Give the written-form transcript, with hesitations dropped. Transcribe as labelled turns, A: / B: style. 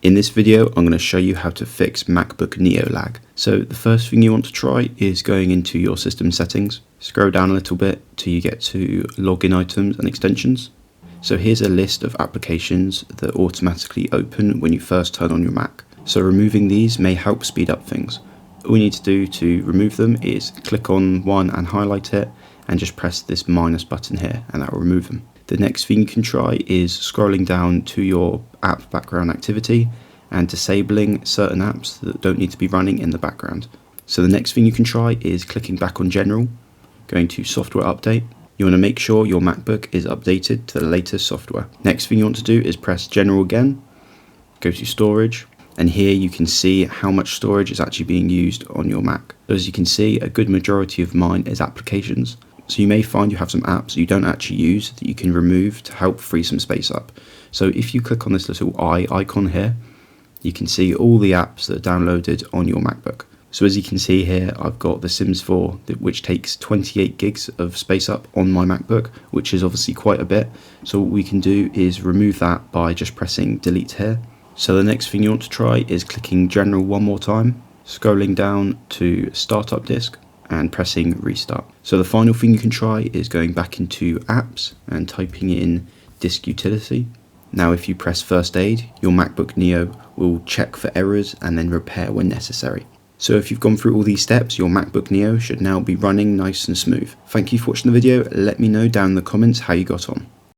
A: In this video, I'm going to show you how to fix MacBook Neo lag. So the first thing you want to try is going into your system settings. Scroll down a little bit till you get to login items and extensions. So here's a list of applications that automatically open when you first turn on your Mac. So removing these may help speed up things. All you need to do to remove them is click on one and highlight it and just press this minus button here and that will remove them. The next thing you can try is scrolling down to your app background activity and disabling certain apps that don't need to be running in the background. So the next thing you can try is clicking back on General, going to Software Update. You want to make sure your MacBook is updated to the latest software. Next thing you want to do is press General again, go to Storage, and here you can see how much storage is actually being used on your Mac. So as you can see, a good majority of mine is applications. So you may find you have some apps you don't actually use that you can remove to help free some space up. So if you click on this little eye icon here, you can see all the apps that are downloaded on your MacBook. So as you can see here, I've got The Sims 4, which takes 28 gigs of space up on my MacBook, which is obviously quite a bit. So what we can do is remove that by just pressing delete here. So the next thing you want to try is clicking General one more time, scrolling down to Startup Disk, and pressing restart. So the final thing you can try is going back into apps and typing in disk utility. Now if you press first aid, your MacBook Neo will check for errors and then repair when necessary. So if you've gone through all these steps, your MacBook Neo should now be running nice and smooth. Thank you for watching the video. Let me know down in the comments how you got on.